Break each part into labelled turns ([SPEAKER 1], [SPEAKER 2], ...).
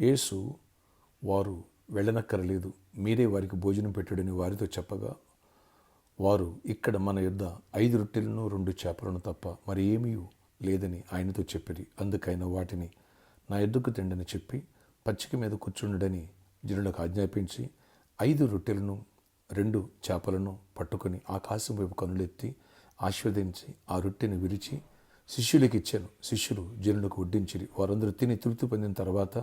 [SPEAKER 1] యేసు వారు వెళ్ళనక్కరలేదు, మీరే వారికి భోజనం పెట్టుడని వారితో చెప్పగా, వారు ఇక్కడ మన యొద్ద 5 రొట్టెలను 2 చేపలను తప్ప మరి ఏమీ లేదని ఆయనతో చెప్పిరి. అందుకైన వాటిని నా యొద్దకు తిండని చెప్పి పచ్చిక మీద కూర్చుండని జనులకు ఆజ్ఞాపించి 5 రొట్టెలను 2 చేపలను పట్టుకొని ఆకాశం వైపు కనులెత్తి ఆశీర్వదించి ఆ రొట్టెని విరిచి శిష్యులకు ఇచ్చాను. శిష్యులు జనులకు వడ్డించిరి. వారందరూ తిని తృప్తి పొందిన తర్వాత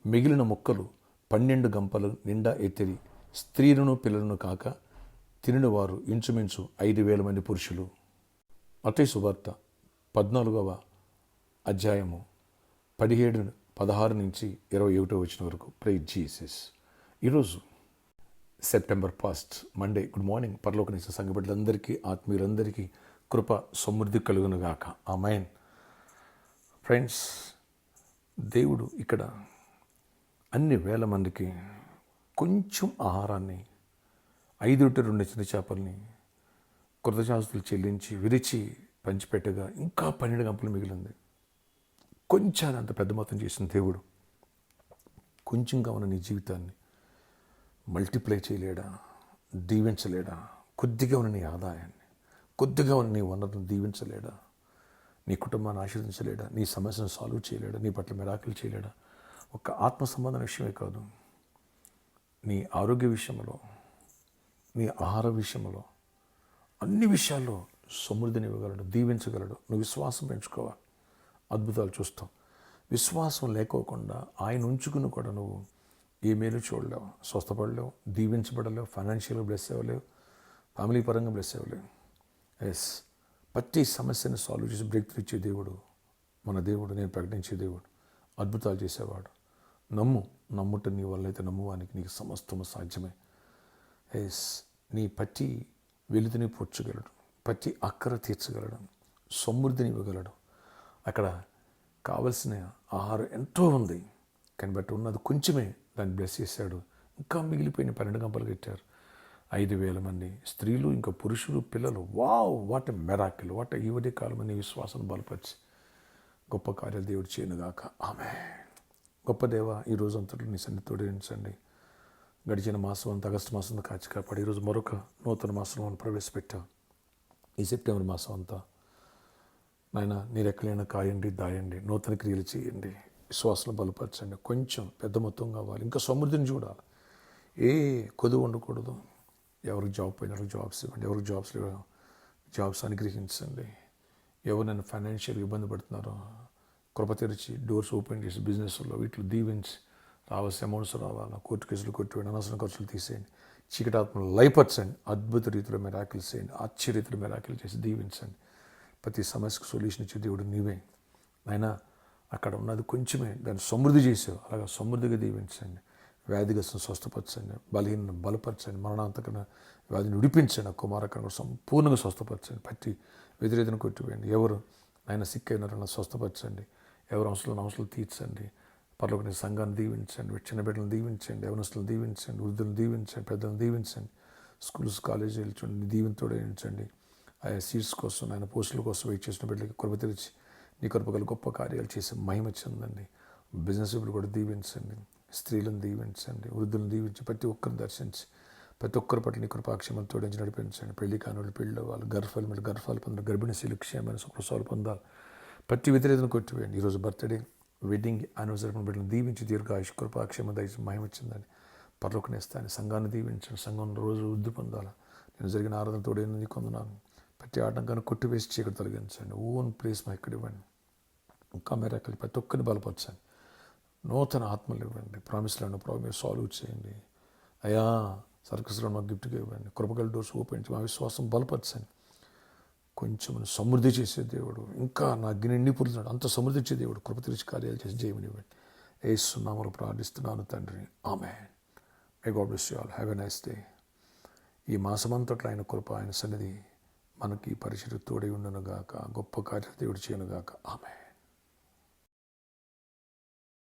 [SPEAKER 1] మిగిలిన ముక్కలు 12 గంపలు నిండా ఎత్తిరి. స్త్రీలను పిల్లలను కాక తినిన వారు ఇంచుమించు 5,000 మంది పురుషులు. మత్తయి సువార్త 14వ అధ్యాయము 16 నుంచి 21 వచనం వరకు. Praise Jesus. ఈరోజు సెప్టెంబర్ 1 మండే. Good morning. పరలోకనిచ్చే సంఘ బిడ్డలందరికీ, ఆత్మీయులందరికీ కృప సమృద్ధి కలుగునుగాక. ఆమేన్. ఫ్రెండ్స్, దేవుడు ఇక్కడ అన్ని వేల మందికి కొంచెం ఆహారాన్ని 5 రొట్టెలు 2 చిన్న చేపల్ని కృతజ్ఞతాస్తుతులు చెల్లించి విరిచి పంచిపెట్టగా ఇంకా 12 గంపలు మిగిలింది. కొంచెం అంత పెద్ద మొత్తం చేసిన దేవుడు కొంచెంగా ఉన్న నీ జీవితాన్ని మల్టిప్లై చేయలేడా? దీవించలేడా? కొద్దిగా ఉన్న నీ ఆదాయాన్ని, కొద్దిగా ఉన్న నీ వనరులను దీవించలేడా? నీ కుటుంబాన్ని ఆశీర్వదించలేడా? నీ సమస్యను సాల్వ్ చేయలేడా? నీ పట్ల మిరాకిల్ చేయలేడా? ఒక ఆత్మ సంబంధం విషయమే కాదు, నీ ఆరోగ్య విషయంలో, నీ ఆహార విషయంలో, అన్ని విషయాల్లో సమృద్ధిని ఇవ్వగలడు, దీవించగలడు. నువ్వు విశ్వాసం పెంచుకోవాలి, అద్భుతాలు చూస్తావు. విశ్వాసం లేకోకుండా ఆయన ఉంచుకుని కూడా నువ్వు ఏ మేలు చూడలేవు, స్వస్థపడలేవు, దీవించబడలేవు, ఫైనాన్షియల్గా బ్లెస్ అవ్వలేవు, ఫ్యామిలీ పరంగా బ్లెస్ అవ్వలేవు. ఎస్, ప్రతి సమస్యను సాల్వ్ చేసి బ్రేక్ త్రూ ఇచ్చే దేవుడు మన దేవుడు. నేను ప్రకటించే దేవుడు, అద్భుతాలు చేసేవాడు. నమ్ముట నీ వల్ల అయితే నమ్మువానికి నీకు సమస్తము సాధ్యమే. ఎస్, నీ ప్రతి వెలుతుని పొచ్చగలడు, ప్రతి అక్కర తీర్చగలడు, సమృద్ధిని ఇవ్వగలడు. అక్కడ కావలసిన ఆహారం ఎంతో ఉంది, కానీ బట్టి ఉన్నది కొంచెమే, దాన్ని బ్లెస్ చేశాడు. ఇంకా మిగిలిపోయిన 12 గంపలు కట్టారు. 5,000 మంది స్త్రీలు, ఇంకా పురుషులు, పిల్లలు. Wow, what a miracle! What ఈ ఉదయ కాలం నీ విశ్వాసాన్ని బలపరిచి గొప్ప కార్యాలు దేవుడు చేయనుగాక. ఆమేన్. గొప్ప దేవ, ఈ రోజు అంతట్లో నీ సన్నిధి తోడించండి. గడిచిన మాసం అంతా, ఆగస్టు మాసం అంతా కాచి కాపాడు. ఈరోజు మరొక నూతన మాసంలో మనం ప్రవేశపెట్టాం. ఈ సెప్టెంబర్ మాసం అంతా నాయన నీ రెక్కలైన కాయండి, దాయండి, నూతన క్రియలు చేయండి, విశ్వాసాలు బలపరచండి. కొంచెం పెద్ద మొత్తం కావాలి, ఇంకా సమృద్ధిని చూడాలి. ఏ కొదువు ఉండకూడదు. ఎవరికి జాబ్ పోయిన వాళ్ళకి జాబ్స్ ఇవ్వండి, ఎవరికి జాబ్స్ లేవు జాబ్స్ అనుగ్రహించండి. ఎవరు నన్ను ఫైనాన్షియల్గా ఇబ్బంది పడుతున్నారో కృప తెరిచి డోర్స్ ఓపెన్ చేసి బిజినెస్లో వీటిలో దీవించి రావాల్సిన అమౌంట్స్ రావాలా, కోర్టు కేసులు కొట్టివేయండి, అనవసరం ఖర్చులు తీసేయండి, చీకటాత్మలు లయపరచండి, అద్భుత రీతిలో మెరాకిల్ చేయండి, ఆశ్చర్య రీతిలో మెరాకిల్ చేసి దీవించండి. ప్రతి సమస్యకు సొల్యూషన్ ఇచ్చే దేవుడు నీవే నాయనా. అక్కడ ఉన్నది కొంచెమే, దాన్ని సమృద్ధి చేసావు, అలాగా సమృద్ధిగా దీవించండి. వ్యాధిగ్రస్తులను స్వస్థపరచండి, బలహీనను బలపరచండి, మరణాంతకన వ్యాధిని విడిపించండి, కుమారకను సంపూర్ణంగా స్వస్థపరచండి. ప్రతి వ్యతిరేకతను కొట్టివేయండి. ఎవరు ఆయన సిక్ అయినారన్న స్వస్థపరచండి, ఎవరు అవసరాలు తీర్చండి. పరలోకని సంఘాన్ని దీవించండి, చిన్న బిడ్డలను దీవించండి, యవనస్తులను దీవించండి, వృద్ధులను దీవించండి, పెద్దలను దీవించండి. స్కూల్స్ కాలేజీలు చూడండి, దీవెనతో వేయించండి. ఆయా సీట్స్ కోసం, ఆయన పోస్టుల కోసం వెయిట్ చేసిన బిడ్డలకి కృప తెరిచి నీ కృపగల గొప్ప కార్యాలు చేసి మహిమ చెందండి. బిజినెస్ పీపుల్ కూడా దీవించండి, స్త్రీలను దీవించండి, వృద్ధులను దీవించి ప్రతి ఒక్కరిని దర్శించి ప్రతి ఒక్కరి పట్ల నీ కృపాక్షేమం తోడించి నడిపించండి. పెళ్లి కానివాళ్ళు పెళ్ళి వాళ్ళు, గర్భాలు పొందాలి, గర్భిణీ స్త్రీలు క్షేమమైన సుఖసాలు పొందాలి. ప్రతి వ్యతిరేకతను కొట్టివేయండి. ఈరోజు బర్త్డే, వెడ్డింగ్, యానివర్సరీ బిడ్డలను దీవించి దీర్ఘాయుష్ కృపాక్షేమం దయచి మహిమ చెందండి. పరలోకనేస్తాను సంఘాన్ని దీవించండి, సంఘం రోజు వృద్ధి పొందాలి. నేను జరిగిన ఆరాధన తోడైన నీకు కొందనాను. ప్రతి ఆటంకాన్ని కొట్టివేసి చీకటి తొలగించండి. ఓన్ ప్లేస్ మా ఇక్కడ ఇవ్వండి. ఇంకా మెరాకిల్ ప్రతి ఒక్కరిని బలపరచండి. నూతన ఆత్మలు ఇవ్వండి. ప్రామిస్లను ప్రామిస్ సాల్వ్ చేయండి. అయ్యా సర్కస్లో మాకు గిఫ్ట్గా ఇవ్వండి. కృపగల డోర్స్ ఓపెన్ చేసి మా విశ్వాసం బలపరచండి. కొంచెం సమృద్ధి చేసే దేవుడు, ఇంకా నా అగ్ని నిండిపోతున్నాడు, అంత సమృద్ధి ఇచ్చే దేవుడు, కృప తెరిచి కార్యాలు చేసి జయమనివ్వండి. యేసు నామములో ప్రార్థిస్తున్నాను తండ్రి. ఆమేన్. May God bless you all. Have a nice day. ఈ మాసమంతట్లో ఆయన కృప, ఆయన సన్నిధి మనకి పరిచయం తోడై ఉండునుగాక. గొప్ప కార్యాలు దేవుడు చేయనుగాక. ఆమేన్.